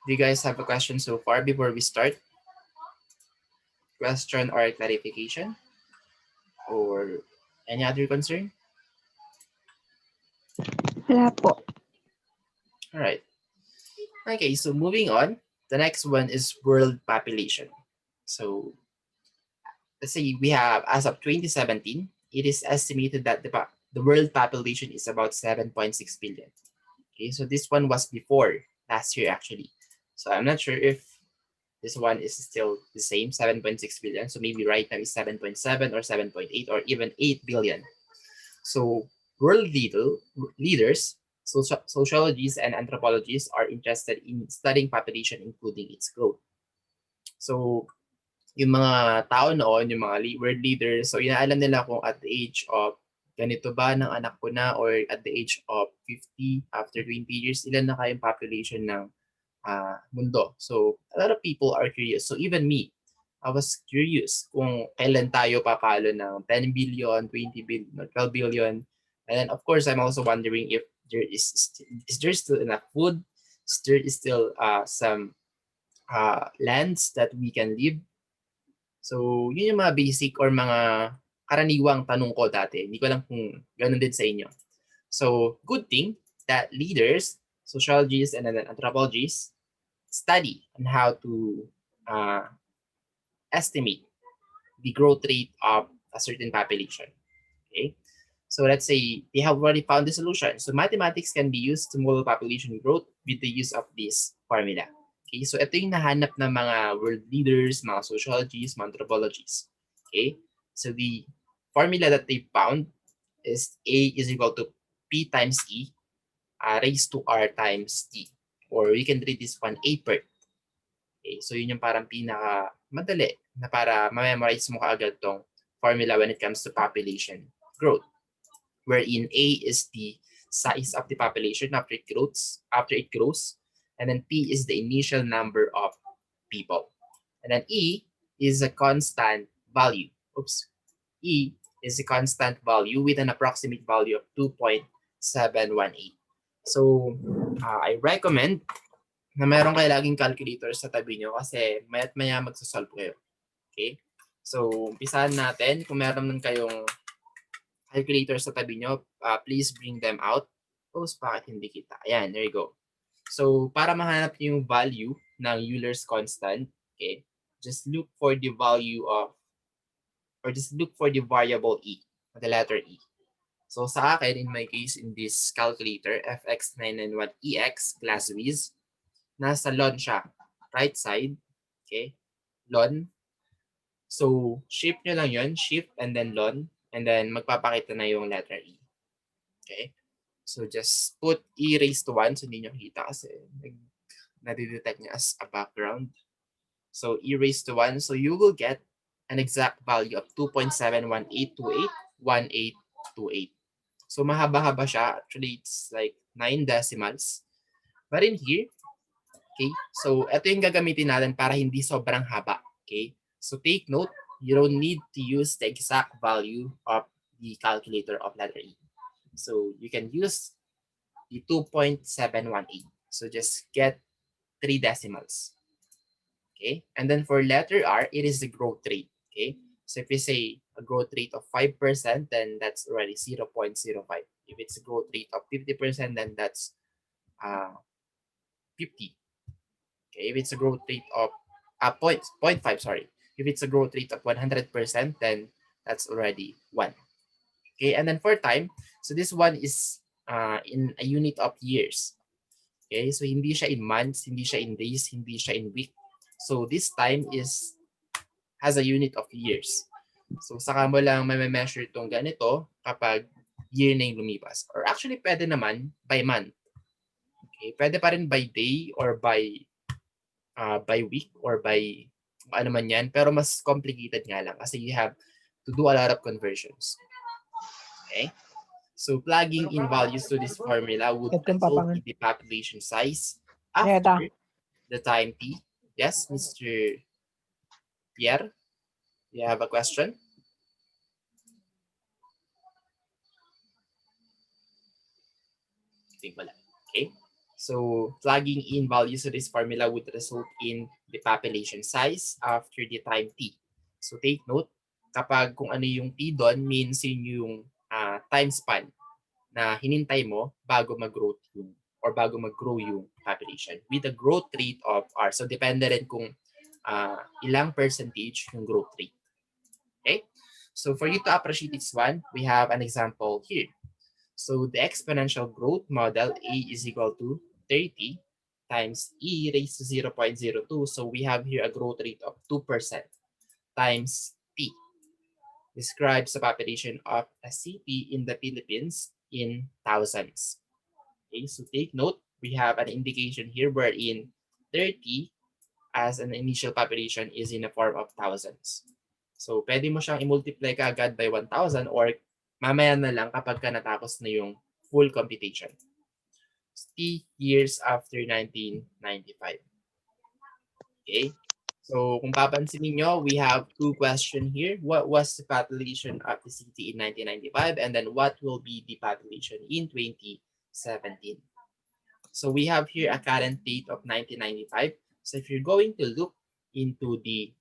Do you guys have a question so far before we start? Question or clarification? Or any other concern? Wala po. All right. Okay, so moving on. The next one is world population. So let's say we have, as of 2017, it is estimated that the world population is about 7.6 billion. Okay, so this one was before last year actually. So I'm not sure if this one is still the same, 7.6 billion. So maybe right now is 7.7 or 7.8 or even 8 billion. So world leaders, sociologists and anthropologists are interested in studying population including its growth. So yung mga tao noon, yung mga world leaders, so inaalam nila kung at the age of ganito ba ng anak ko na or at the age of 50, after 20 years, ilan na kayong population ng mundo. So a lot of people are curious. So even me, I was curious kung kailan tayo papalo ng 10 billion, 20 billion, 12 billion. And then of course, I'm also wondering if there is there still enough food? Is there still some lands that we can live? So, yun yung mga basic or mga karaniwang tanong ko dati. Hindi ko alam kung ganun din sa inyo. So, good thing that leaders, sociologists, and then anthropologists study on how to uh, estimate the growth rate of a certain population. Okay? So let's say they have already found the solution. So mathematics can be used to model population growth with the use of this formula. Okay, so ito yung nahanap ng mga world leaders, mga sociologists, mga anthropologists. Okay, so the formula that they found is A is equal to P times E raised to R times T. Or we can read this one A per. Okay, so yun yung parang pinaka madali na para ma-memorize mo kaagad tong formula when it comes to population growth. Wherein A is the size of the population after it grows, and then P is the initial number of people. And then E is a constant value. E is a constant value with an approximate value of 2.718. So, I recommend na meron kayo laging calculator sa tabi nyo kasi maya't maya magsasolve kayo. Okay? So, umpisahan natin. Kung meron nun kayong calculator sa tabi nyo, please bring them out. Tapos, bakit hindi kita? Ayan, there you go. So, para mahanap nyo yung value ng Euler's constant, okay, just look for the value of, or just look for the variable E, the letter E. So, sa akin, in my case, in this calculator, fx991ex class Wiz, nasa ln siya, right side, okay, ln. So, shift nyo lang yon, shift and then ln, and then magpapakita na yung letter E. Okay? So, just put E raised to 1, so hindi nyo kita kasi nadidetect niya as a background. So, E raised to 1, so you will get an exact value of 2.718281828. So, mahaba-haba siya. Actually, it's like 9 decimals. But in here, okay, so ito yung gagamitin natin para hindi sobrang haba. Okay, so take note, you don't need to use the exact value of the calculator of letter E. So you can use the 2.718. So just get 3 decimals. Okay, and then for letter R, it is the growth rate. Okay, so if you say a growth rate of 5%, then that's already 0.05. If it's a growth rate of 50%, then that's 50. Okay, if it's a growth rate of 0.5, sorry. If it's a growth rate of 100%, then that's already 1. Okay, and then for time, so this one is in a unit of years. Okay, so hindi siya in months, hindi siya in days, hindi siya in week. So this time has a unit of years. So saka mo lang may-measure itong ganito kapag year na yung lumipas. Or actually, pwede naman by month. Okay, pwede pa rin by day or by week or by ano man yan. Pero mas complicated nga lang kasi you have to do a lot of conversions. Okay? So plugging in values to this formula would result in the population size after the time t. Yes, Mr. Pierre, you have a question? I think wala. Okay. So plugging in values to this formula would result in the population size after the time t. So take note, kapag kung ano yung t doon, means yun yung time span na hinintay mo bago mag-grow yung or bago mag-grow yung population with a growth rate of R. So depende rin kung ilang percentage yung growth rate. Okay? So for you to appreciate this one, we have an example here. So the exponential growth model A is equal to 30 times E raised to 0.02. So we have here a growth rate of 2% times T. Describes the population of a city in the Philippines in thousands. Okay, so take note, we have an indication here wherein 30 as an initial population is in the form of thousands. So pwede mo siyang i-multiply ka agad by 1,000 or mamaya na lang kapag ka natapos na yung full computation. T years after 1995. Okay? So kung papansin niyo, we have two questions here. What was the population of the city in 1995? And then what will be the population in 2017? So we have here a current date of 1995. So if you're going to look into the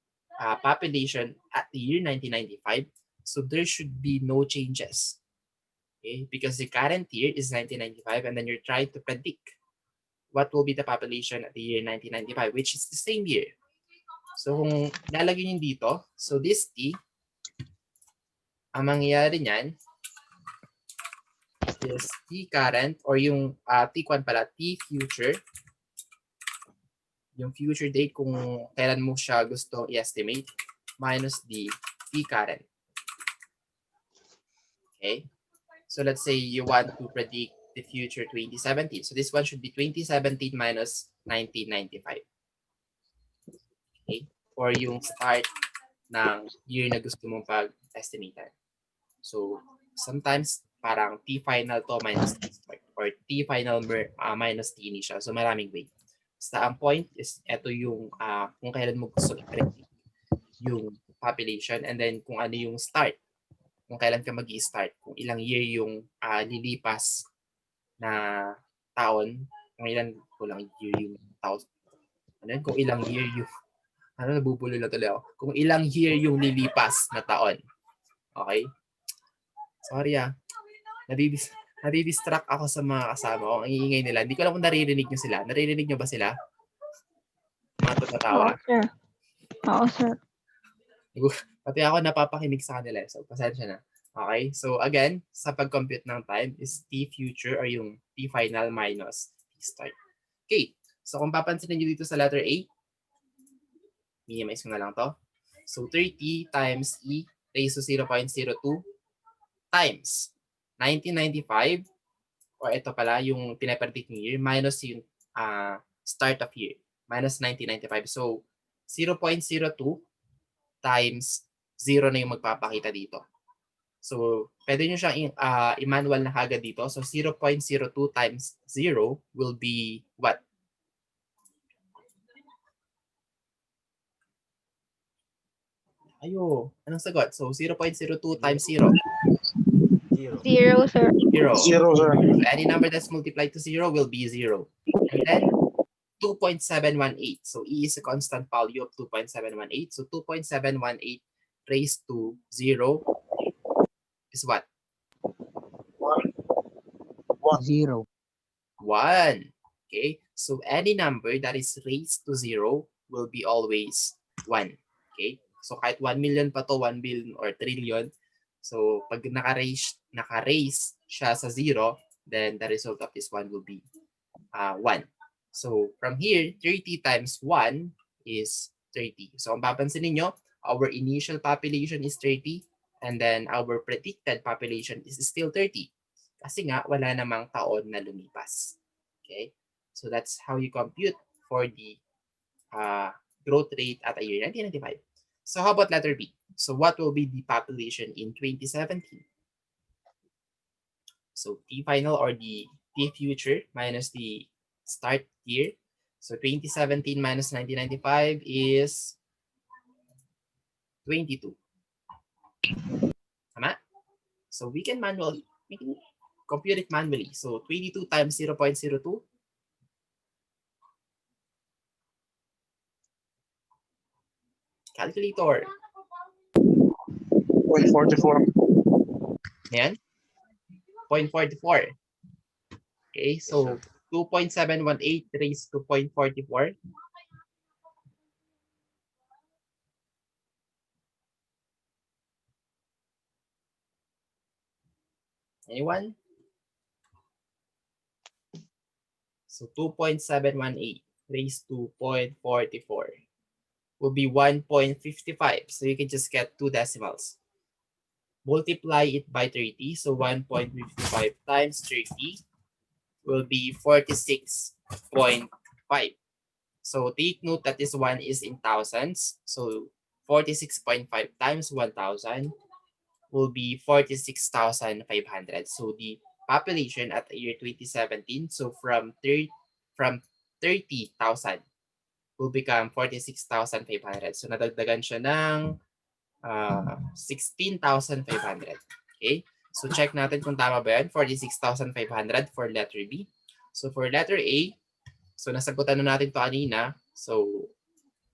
population at the year 1995, so there should be no changes. Okay, because the current year is 1995 and then you're trying to predict what will be the population at the year 1995, which is the same year. So kung lalagay nyo dito, so this T, ang mangyayari niyan is T current or yung T1 pala, T future, yung future date kung kailan mo siya gusto i-estimate, minus the T current. Okay? So let's say you want to predict the future 2017. So this one should be 2017 minus 1995. Okay? Or yung start ng year na gusto mong pag-estimatean. So sometimes parang T final to minus T start or T final minus T initial. So maraming way. Basta ang point is ito yung kung kailan mo gusto i-predict yung population and then kung ano yung start. Kung kailan ka mag-i-start, kung ilang year yung lilipas na taon, kung ilang year yung taon. Ano yun? Kung ilang year yung nabubulo na tuloy ako. Kung ilang year yung lilipas na taon. Okay? Sorry nadidistract ako sa mga kasama ko. Ang iingay nila. Hindi ko alam kung naririnig nyo sila. Naririnig nyo ba sila? Mga tumatawa. Oo, sir. Oo, sir. Pati ako napapakinig sa kanila. So, pasensya na. Okay? So, again, sa pag-compute ng time is T future or yung T final minus T start. Okay. So, kung papansin nyo dito sa letter A, minimize ko na lang to. So, 30 times E raised to 0.02 times 1995 or ito pala yung pinapredict ng year minus yung start of year minus 1995. So 0.02 times 0 na yung magpapakita dito. So pwede nyo siyang i-manual na kagad dito. So 0.02 times 0 will be what? Anong sagot? So 0.02 times 0. Zero, sir. Zero, sir. So any number that's multiplied to 0 will be 0. And then 2.718. So E is a constant value of 2.718. So 2.718 raised to 0 is what? 0. 1. Okay. So any number that is raised to 0 will be always 1. Okay. So kahit 1 million pa to, 1 billion or trillion. So pag naka-raise siya sa 0, then the result of this one will be 1. So from here, 30 times 1 is 30. So kung papansin niyo, our initial population is 30 and then our predicted population is still 30. Kasi nga, wala namang taon na lumipas. Okay? So that's how you compute for the growth rate at a year 1995. So how about letter B? So what will be the population in 2017? So T final or the T future minus the start year. So 2017 minus 1995 is 22. Tama? So we can compute it manually. So 22 times 0.02 Calculator. 0.44. Ayan. 0.44. Okay, so 2.718 raised to 0.44. Anyone? So 2.718 raised to 0.44 will be 1.55. So you can just get two decimals. Multiply it by 30. So 1.55 times 30 will be 46.5. So take note that this one is in thousands. So 46.5 times 1,000 will be 46,500. So the population at the year 2017, so from 30,000 will become 46,500. So nadagdagan siya ng 16,500. Okay? So check natin kung tama ba yan. 46,500 for letter B. So for letter A, so nasagutan na natin to kanina. So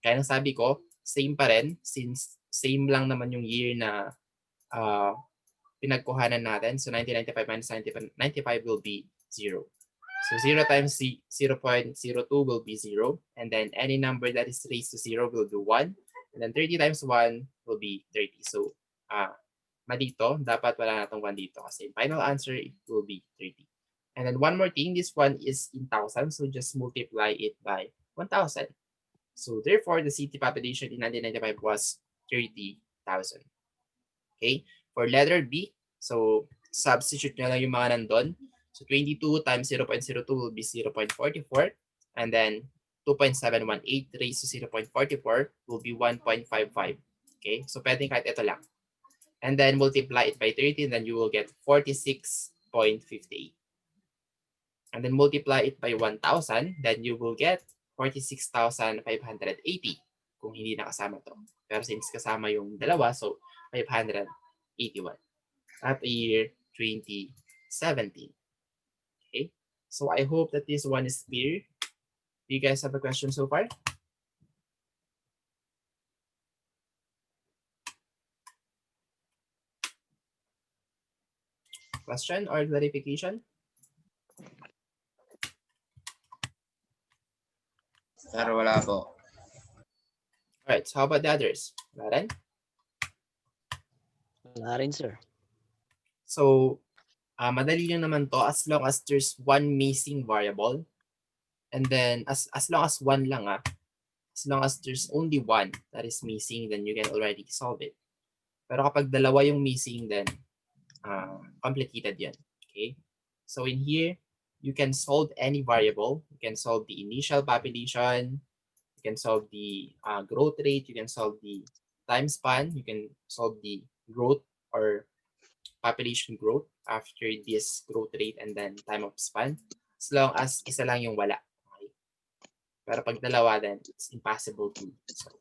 kaya nang sabi ko, same pa rin since same lang naman yung year na pinagkuhanan natin. So 1995 minus 95 will be 0. So 0 times 0.02 will be 0. And then any number that is raised to 0 will be 1. And then 30 times 1 will be 30. So dito, dapat wala na itong 1 dito kasi final answer it will be 30. And then one more thing, this one is in thousands. So just multiply it by 1,000. So therefore, the city population in 1995 was 30,000. Okay? For letter B, so substitute nyo lang yung mga nandun. So 22 times 0.02 will be 0.44. And then 2.718 raised to 0.44 will be 1.55. Okay? So pwedeng kahit ito lang. And then multiply it by 30, and then you will get 46.58. And then multiply it by 1,000, then you will get 46,580 kung hindi nakasama to. Pero since kasama yung dalawa, so 581 at year 2017. Okay, so I hope that this one is clear. Do you guys have a question so far? Question or clarification? Sir, wala po. Alright, so how about the others? Wala rin? Wala rin, sir. So, madali lang naman to as long as there's one missing variable. And then, as long as one lang as long as there's only one that is missing, then you can already solve it. Pero kapag dalawa yung missing, then complicated yan. Okay? So in here, you can solve any variable. You can solve the initial population. You can solve the growth rate. You can solve the time span. You can solve the growth or population growth after this growth rate and then time of span. As long as isa lang yung wala. Okay? Pero pag dalawa, then it's impossible to solve.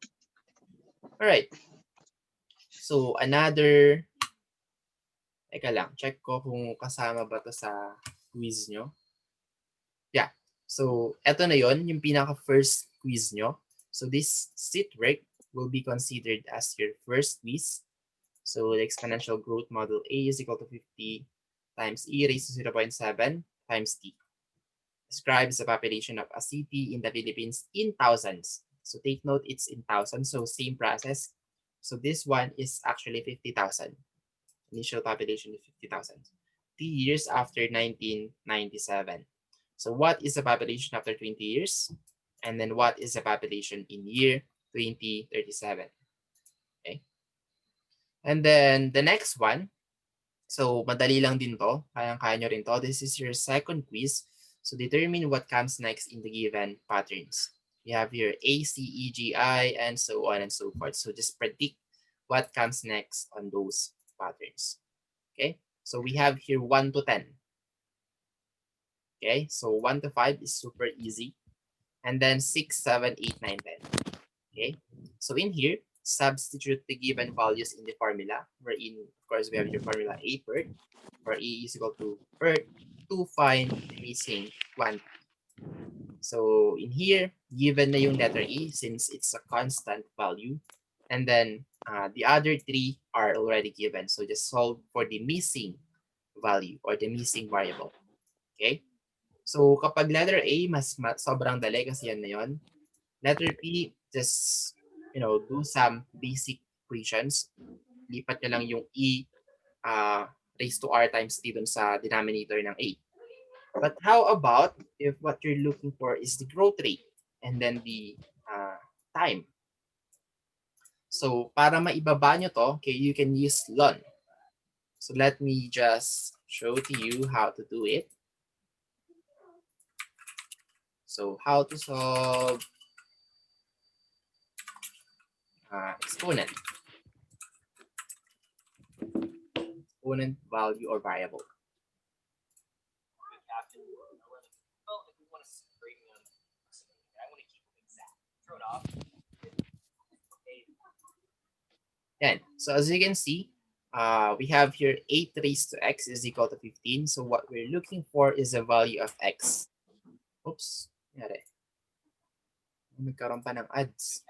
Alright. So another, teka lang, check ko kung kasama ba to sa quiz nyo. Yeah. So eto na yon yung pinaka-first quiz nyo. So this sit work will be considered as your first quiz. So the exponential growth model A is equal to 50 times e raised to 0.7 times t. Describes the population of a city in the Philippines in thousands. So take note, it's in thousands. So same process. So this one is actually 50,000. Initial population is 50,000. 3 years after 1997. So what is the population after 20 years? And then what is the population in year 2037? Okay. And then the next one, so madali lang din to, kayang-kaya nyo rin to. This is your second quiz. So determine what comes next in the given patterns. You have here A, C, E, G, I, and so on and so forth. So just predict what comes next on those patterns. Okay, so we have here 1 to 10. Okay, so 1 to 5 is super easy. And then 6, 7, 8, 9, 10. Okay, so in here, substitute the given values in the formula. Wherein, of course, we have your formula A per, where A is equal to per to find the missing quantity. So in here, given na yung letter E, since it's a constant value, And then the other 3 are already given. So just solve for the missing value or the missing variable. Okay? So kapag letter A, sobrang dali kasi yan na yun. Letter B, just, do some basic equations. Lipat nyo lang yung E raised to R times T dun sa denominator ng A. But how about if what you're looking for is the growth rate and then the time? So para maibaba nyo to, okay, you can use ln. So let me just show to you how to do it. So how to solve exponent value or variable. Then, so as you can see, we have here 8 raised to x is equal to 15. So what we're looking for is a value of x. Oops, yari. Nagkaroon pa ng ads.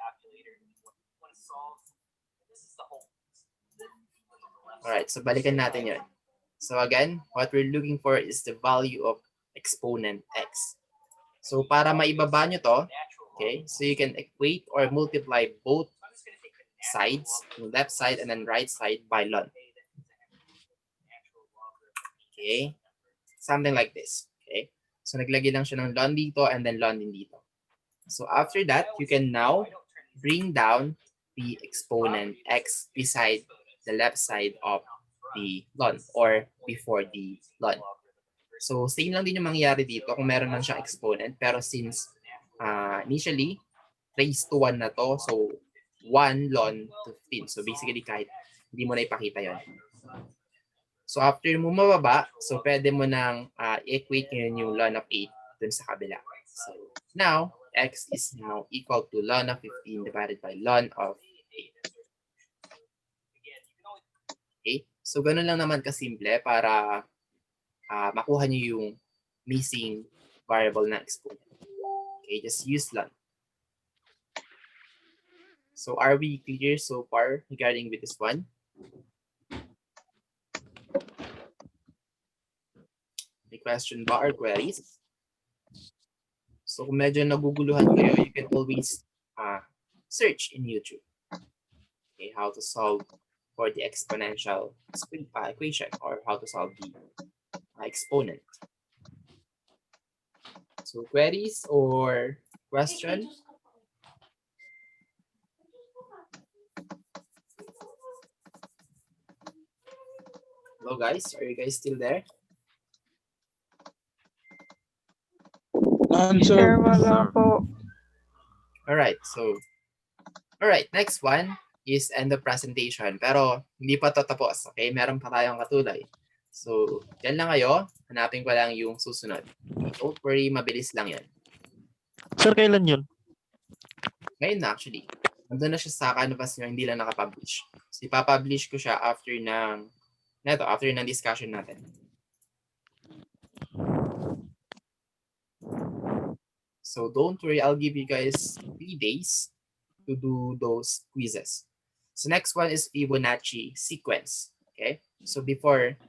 Alright, so balikan natin yun. So again, what we're looking for is the value of exponent x. So para maibaba nyo to, okay, so you can equate or multiply both sides, the left side and then right side by ln. Okay, something like this. Okay, so naglagay lang siya ng ln dito and then ln din dito. So after that, you can now bring down the exponent x beside the left side of the ln or before the ln. So same lang din yung mangyayari dito kung meron man siyang exponent, pero since initially raised to 1 na to, so 1 ln to 15. So basically kahit hindi mo na ipakita yon. So after mo mababa, so pwede mo nang equate yun yung ln of 8 dun sa kabila. So now, x is now equal to ln of 15 divided by ln of 8. Okay, so ganun lang naman kasimple para makuha nyo yung missing variable na exponent. Okay, just use ln. So are we clear so far regarding with this one? May question ba or queries? So kung medyo naguguluhan kayo, you can always search in YouTube. Okay, how to solve for the exponential equation or how to solve the exponent. So queries or questions? Hello guys, are you guys still there? Answer. Wala po. Alright, next one is end of presentation. Pero hindi pa to tapos, okay? Meron pa tayong katuloy. So, yan lang kayo. Hanapin ko lang yung susunod. Don't worry, mabilis lang yan. Sir, kailan yun? Ngayon na actually. Nandun na siya sa canvas nyo, hindi lang nakapublish. So, ipapublish ko siya after ng discussion natin. So, don't worry, I'll give you guys 3 days to do those quizzes. So next one is Fibonacci sequence. Okay, so before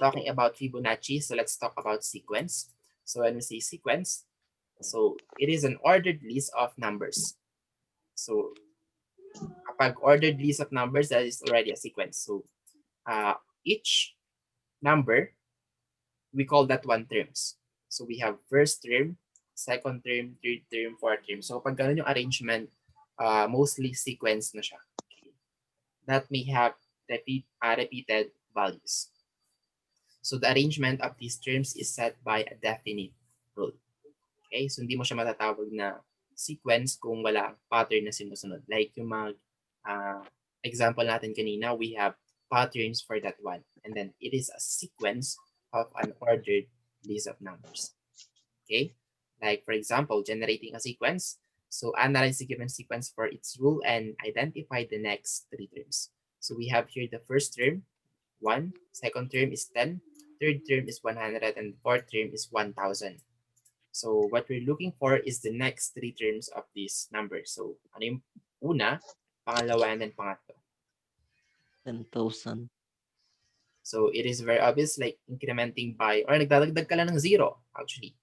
talking about Fibonacci, so let's talk about sequence. So when we say sequence, so it is an ordered list of numbers. So kapag ordered list of numbers, that is already a sequence. So each number, we call that one terms. So we have first term, second term, third term, fourth term. So pag ganun yung arrangement, mostly sequence na siya. That may have repeated values. So the arrangement of these terms is set by a definite rule. Okay, so hindi mo siya matatawag na sequence kung wala pattern na sinusunod. Like yung mga example natin kanina, we have patterns for that one. And then it is a sequence of an ordered list of numbers. Okay, like for example, generating a sequence. So analyze the given sequence for its rule and identify the next 3 terms. So we have here the first term, 1, second term is 10, third term is 100, and fourth term is 1000. So what we're looking for is the next 3 terms of this number. So ano yung una, pangalawa, and then pangatlo. 10,000. So it is very obvious, like incrementing by, or nagdadagdag ka lang ng 0, actually.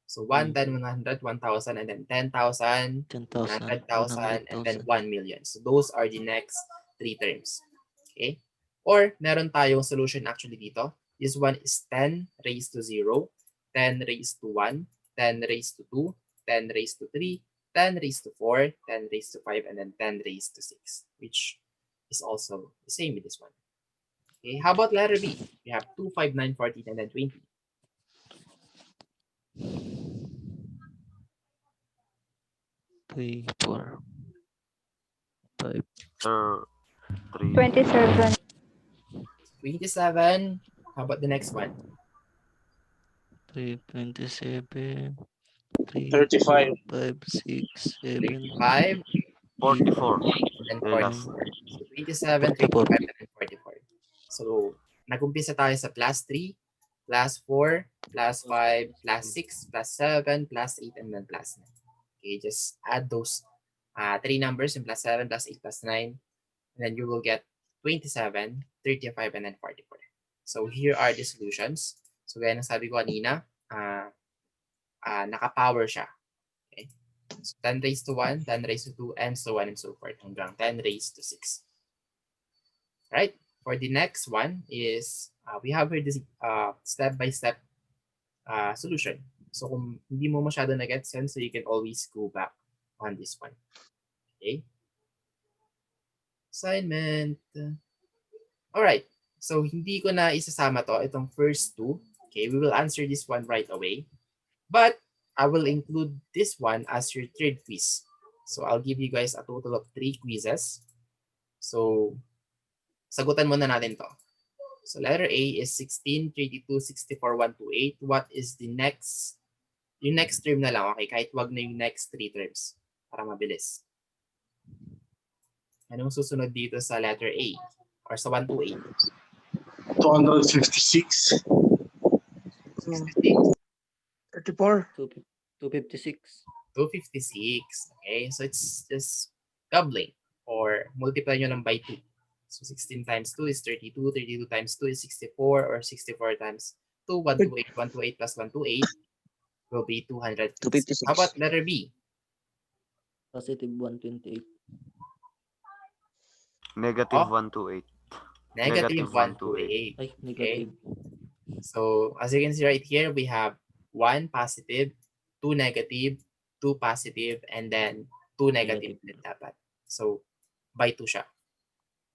So 1, 10, 100, 1,000, and then 10,000, 10,000, 100,000, and then 100,000. 1 million. So those are the next 3 terms. Okay? Or meron tayong solution actually dito. This one is 10 raised to 0, 10 raised to 1, 10 raised to 2, 10 raised to 3, 10 raised to 4, 10 raised to 5, and then 10 raised to 6, which is also the same with this one. Okay, how about letter B? We have 2, 5, 9, 14, and then 20. 3, 4, 5. Sir, 3. 27. 27. How about the next one? 3, 27. 3, 35. 4, 5, 6, 7, 5, 44. and then Okay, last. 44. So 27, 44. 25, and then 44. So nag-umpisa tayo sa plus 3, plus 4, plus 5, plus 6, plus 7, plus 8, and then plus 9. Okay, just add those 3 numbers in plus 7, plus 8, plus 9, and then you will get 27, 35, and then 44. So here are the solutions. So gaya ng sabi ko kanina, naka-power siya. Okay? So 10 raised to 1, 10 raised to 2, and so on and so forth hanggang 10 raised to 6. Right? For the next one is, we have here this step-by-step solution. So kung hindi mo masyado na-get sense, so you can always go back on this one. Okay? Assignment. Alright. So hindi ko na isasama to, itong first two. Okay, we will answer this one right away. But I will include this one as your third quiz. So I'll give you guys a total of 3 quizzes. So sagutan muna natin to. So letter A is 16, 32, 64, 128. What is the next? Yung next term na lang, okay? Kahit wag na yung next 3 terms para mabilis. Anong susunod dito sa letter A? Or sa 128? 256. 34. 256. 256. Okay, so it's just doubling or multiply nyo lang by 2. So 16 times 2 is 32, 32 times 2 is 64, or 64 times 2, 128, 128 plus 128 will be 200. 256. How about letter B? Positive 128. Negative Oh. 128. Negative Negative 128. Ay, negative. So as you can see right here, we have 1 positive, 2 negative, 2 positive, and then 2 negative din dapat. So by 2 siya.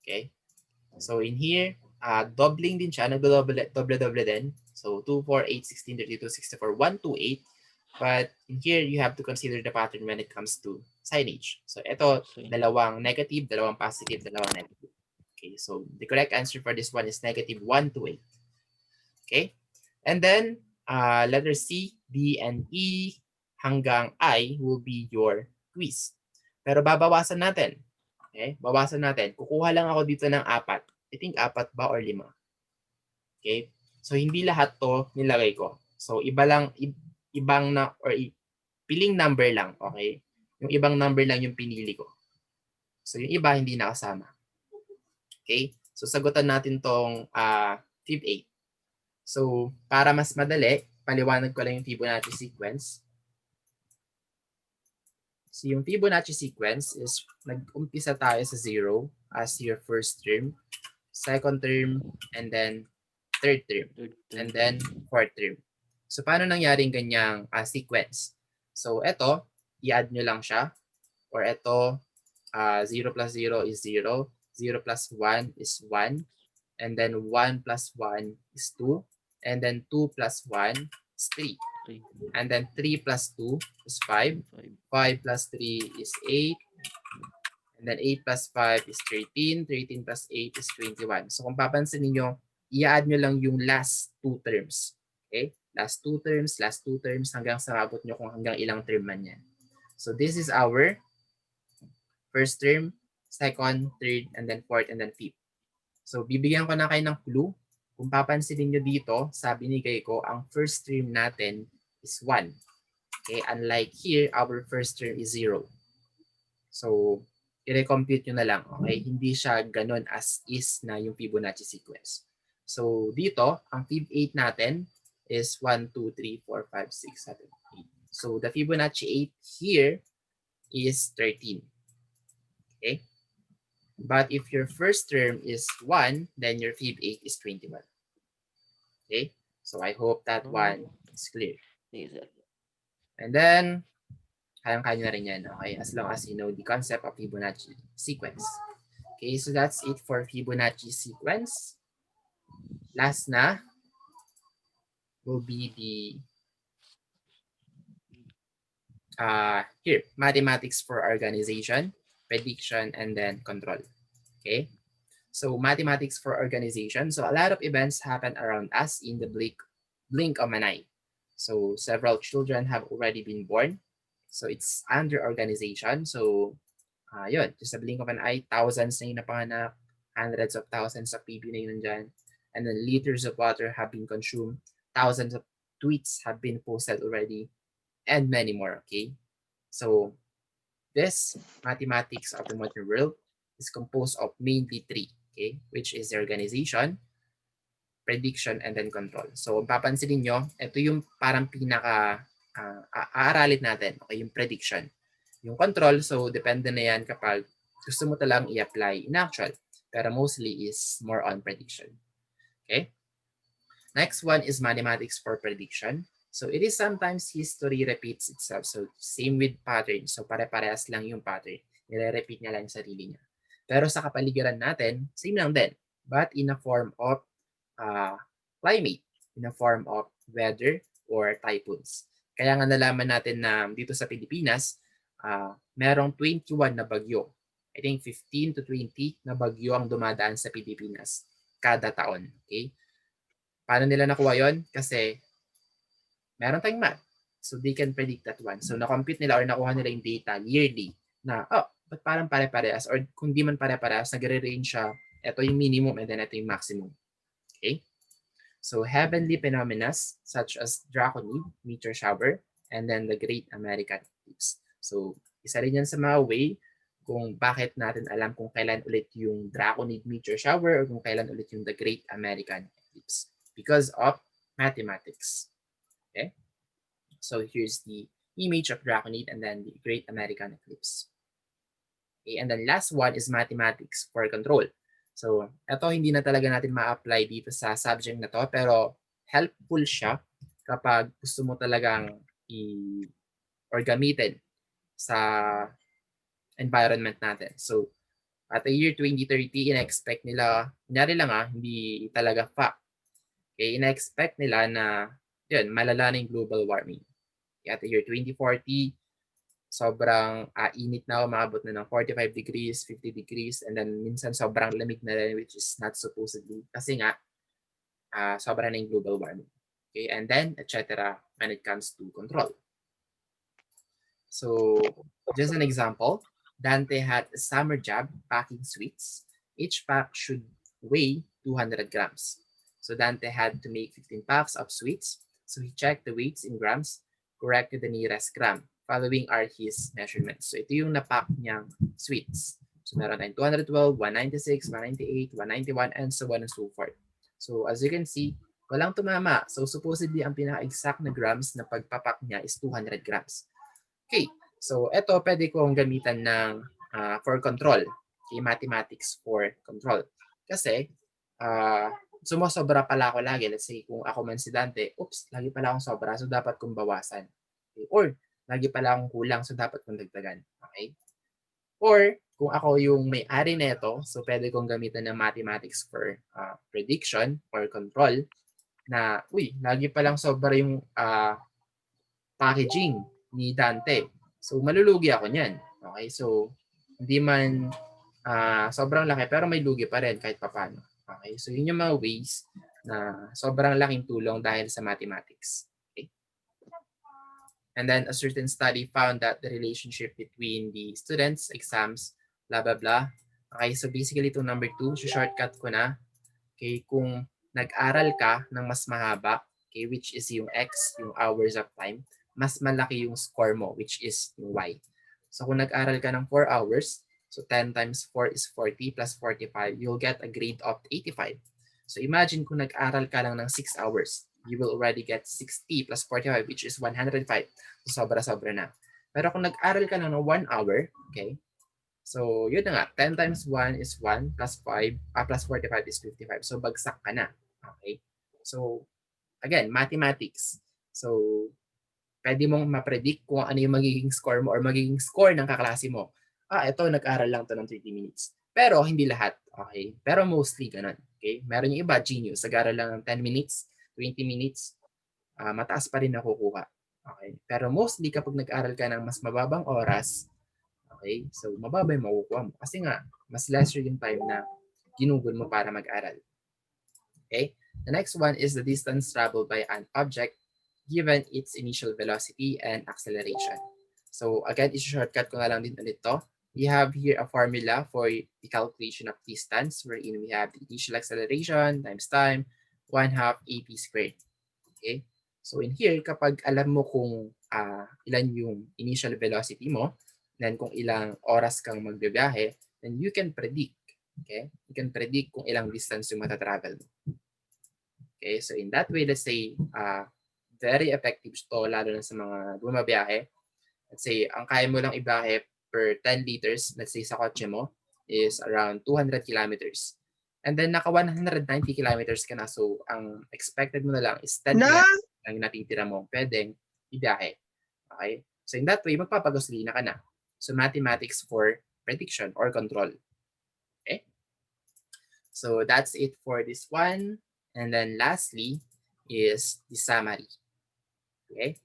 Okay? So in here, doubling din siya, nagdo-doble din. So 2, 4, 8, 16, 32, 64, 128. But in here, you have to consider the pattern when it comes to signage. So ito, dalawang negative, dalawang positive, dalawang negative. Okay, so the correct answer for this one is negative 128. Okay? And then, letter C, D, and E hanggang I will be your quiz. Pero babawasan natin. Okay? Bawasan natin. Kukuha lang ako dito ng 4. I think 4 ba or 5. Okay? So hindi lahat to nilagay ko. So iba lang, ibang na, or piling number lang. Okay? Yung ibang number lang yung pinili ko. So yung iba hindi nakasama. Okay? So sagutan natin tong Fib 8. So para mas madali, paliwanag ko lang yung Fibonacci sequence. So yung Fibonacci sequence is nag-umpisa tayo sa 0 as your first term, second term, and then third term, and then fourth term. So paano nangyari ganyang sequence? So ito, i-add nyo lang siya. Or ito, 0 plus 0 is 0, 0 plus 1 is 1, and then 1 plus 1 is 2, and then 2 plus 1 is 3. And then 3 plus 2 is 5. 5 plus 3 is 8. And then 8 plus 5 is 13. 13 plus 8 is 21. So kung papansin niyo, i-add nyo lang yung last 2 terms. Okay? Last 2 terms hanggang sa abot nyo kung hanggang ilang term man yan. So this is our first term, second, third, and then fourth, and then fifth. So bibigyan ko na kayo ng clue. Kung papansinin nyo dito, sabi ni ko, ang first term natin is 1. Okay, unlike here, our first term is 0. So i-recompute nyo na lang. Okay? Hindi siya ganun as is na yung Fibonacci sequence. So, dito, ang Fib 8 natin is 1, 2, 3, 4, 5, 6, 7, 8. So, the Fibonacci 8 here is 13. Okay? But if your first term is 1, then your Fib 8 is 21. Okay? So, I hope that one is clear. Sige, sir. And then, kayang-kaya na rin yan, okay? As long as you know the concept of Fibonacci sequence. Okay, so that's it for Fibonacci sequence. Last na will be the here, mathematics for organization, prediction, and then control. Okay, so mathematics for organization. So a lot of events happen around us in the blink of an eye. So several children have already been born. So it's under organization. So yun, just a blink of an eye, thousands na yung napanganak, hundreds of thousands of baby na yun nandyan. And then liters of water have been consumed, thousands of tweets have been posted already, and many more, okay? So this mathematics of the modern world is composed of mainly three, okay? Which is the organization, prediction, and then control. So papansinin nyo, ito yung parang pinaka aaralin natin, okay? Yung prediction. Yung control, so depende na yan kapag gusto mo talang i-apply in actual. Pero mostly is more on prediction. Okay? Next one is mathematics for prediction. So it is sometimes history repeats itself. So same with pattern. So pare-parehas lang yung pattern. Nire-repeat niya lang yung sarili niya. Pero sa kapaligiran natin, same lang din. But in a form of climate, in a form of weather or typhoons. Kaya nga nalaman natin na dito sa Pilipinas, merong 21 na bagyo. I think 15 to 20 na bagyo ang dumadaan sa Pilipinas kada taon. Okay? Paano nila nakuha yon? Kasi meron tayong math. So they can predict that one. So na-compute nila or nakuha nila yung data yearly na, ba't parang pare-parehas? Or kung di man pare-parehas, nagre-range siya, ito yung minimum and then ito yung maximum. Okay? So heavenly phenomena such as draconid, meteor shower, and then the Great American Eclipse. So isa rin yan sa mga way kung bakit natin alam kung kailan ulit yung draconid meteor shower or kung kailan ulit yung the Great American Eclipse. Because of mathematics. Okay? So here's the image of draconid and then the Great American Eclipse. Okay, and then last one is mathematics for control. So ito hindi na talaga natin ma-apply dito sa subject na to, pero helpful siya kapag gusto mo talagang or gamitin sa environment natin. So at the year 2030, ina-expect nila, kunyari lang hindi talaga fact. Okay, ina-expect nila na yun, malala na yung global warming. Okay, at the year 2040, sobrang init na, umabot na ng 45 degrees, 50 degrees, and then minsan sobrang lamig na rin, which is not supposedly. Kasi nga, sobrang na yung global warming. Okay, and then, etc. when it comes to control. So, just an example, Dante had a summer job packing sweets. Each pack should weigh 200 grams. So Dante had to make 15 packs of sweets. So he checked the weights in grams, corrected the nearest gram. Following are his measurements. So ito yung napack niyang sweets. So meron tayong 212, 196, 198, 191, and so on and so forth. So as you can see, walang tumama. So supposedly ang pinaka-exact na grams na pagpapak niya is 200 grams. Okay, so ito pwede kong gamitan ng for control. Okay, mathematics for control. Kasi sumosobra pala ako lagi. Let's say kung ako man si Dante, oops, lagi pala akong sobra, so dapat kong bawasan. Okay? Or lagi pala akong kulang, so dapat kong dagdagan. Okay? Or kung ako yung may-ari nito, so pwede kong gamitan ng mathematics for prediction or control na, lagi palang sobra yung packaging ni Dante. So malulugi ako niyan. Okay? So hindi man sobrang laki pero may lugi pa rin kahit papaano. Okay? So yun yung mga ways na sobrang laking tulong dahil sa mathematics. Okay? And then a certain study found that the relationship between the students, exams, blah, blah, blah. Okay, so basically ito number 2, shortcut ko na. Okay, kung nag-aral ka ng mas mahaba, okay, which is yung X, yung hours of time, mas malaki yung score mo, which is yung Y. So kung nag-aral ka ng 4 hours, So 10 times 4 is 40 plus 45. You'll get a grade of 85. So imagine kung nag-aral ka lang ng 6 hours, you will already get 60 plus 45, which is 105. So sobra-sobra na. Pero kung nag-aral ka lang ng 1 hour, okay, so yun na nga, 10 times 1 is 1 plus 5, plus 45 is 55. So bagsak ka na. Okay? So again, mathematics. So pwede mong ma-predict kung ano yung magiging score mo or magiging score ng kaklase mo. Ito, nag-aral lang to ng 30 minutes. Pero hindi lahat. Okay? Pero mostly ganun. Okay? Meron yung iba, genius. Nag-aral lang ng 10 minutes, 20 minutes, mataas pa rin nakukuha. Okay? Pero mostly kapag nag-aral ka ng mas mababang oras, okay, so mababa yung makukuha mo. Kasi nga, mas lesser yung time na ginugol mo para mag-aral. Okay? The next one is the distance traveled by an object given its initial velocity and acceleration. So again, i-shortcut ko na lang din ulit to. We have here a formula for the calculation of distance wherein we have the initial acceleration times time, 1/2 AP squared. Okay? So in here, kapag alam mo kung ilan yung initial velocity mo, then kung ilang oras kang magbibiyahe, then you can predict. Okay? You can predict kung ilang distance yung matatravel mo. Okay? So in that way, let's say, very effective to, lalo na sa mga bumabiyahe. Let's say, ang kaya mo lang ibiyahe per 10 liters, let's say sa kotse mo, is around 200 kilometers. And then naka 190 kilometers ka na, so ang expected mo na lang is 10 kilometers lang yung natitira mo pwedeng ibiyahe. Okay? So in that way, magpapagasolina ka na. So mathematics for prediction or control. Okay? So that's it for this one. And then lastly is the summary. Okay?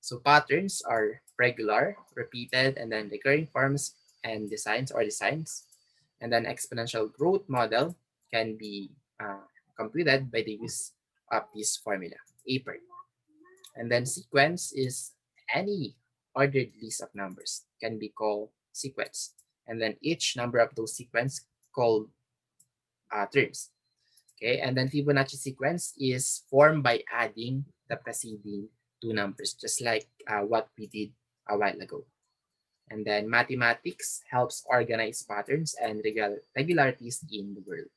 So patterns are regular, repeated, and then recurring forms and designs. And then exponential growth model can be computed by the use of this formula, APERT. And then sequence is any ordered list of numbers can be called sequence. And then each number of those sequence called terms. Okay, and then Fibonacci sequence is formed by adding the preceding two numbers, just like what we did a while ago. And then mathematics helps organize patterns and regularities in the world.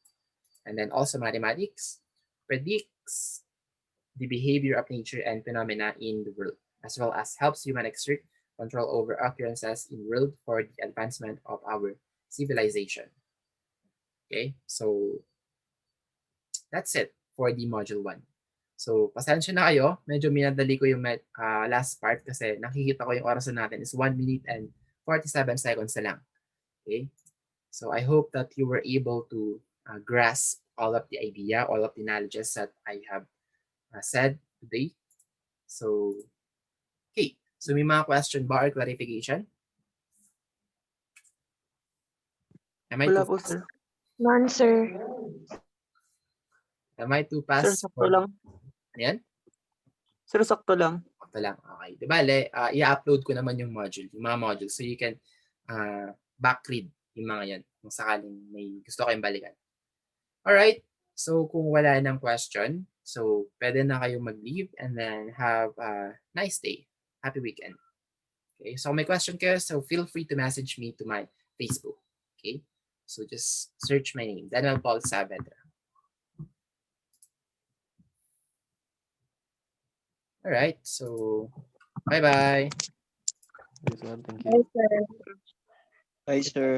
And then also mathematics predicts the behavior of nature and phenomena in the world, as well as helps human exert control over occurrences in the world for the advancement of our civilization. Okay, so that's it for the module 1. So, pasensya na kayo. Medyo minadali ko yung last part kasi nakikita ko yung orasan natin is 1 minute and 47 seconds na lang. Okay? So, I hope that you were able to grasp all of the idea, all of the knowledges that I have said today. So, okay. So, may mga question ba or clarification? Am I Wala too po, fast? sir. None, sir. Am I too Sir, fast? sakto lang. Ayan? Sir, sakto lang. Ito lang. Okay. Di bale, i-upload ko naman yung module, yung mga modules. So you can back-read yung mga yan kung sakaling may gusto kayong balikan. Alright. So kung wala nang question, so pwede na kayong mag-leave and then have a nice day. Happy weekend. Okay. So may question kayo, so feel free to message me to my Facebook. Okay. So just search my name, Daniel Paul Saavedra. All right, so bye-bye. Okay, sir. Thank Yes, you. sir. Bye, sir.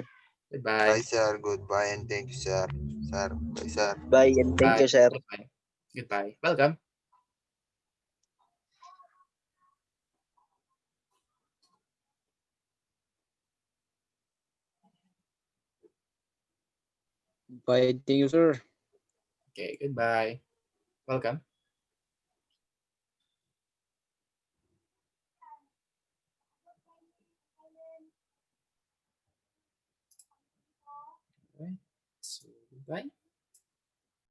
Goodbye. Bye, sir. Goodbye and thank you, sir. Sir, bye, sir. Bye and thank Bye. you, sir. Goodbye. Goodbye. Welcome. Bye, thank you, sir. Okay, goodbye. Welcome. All right. So goodbye.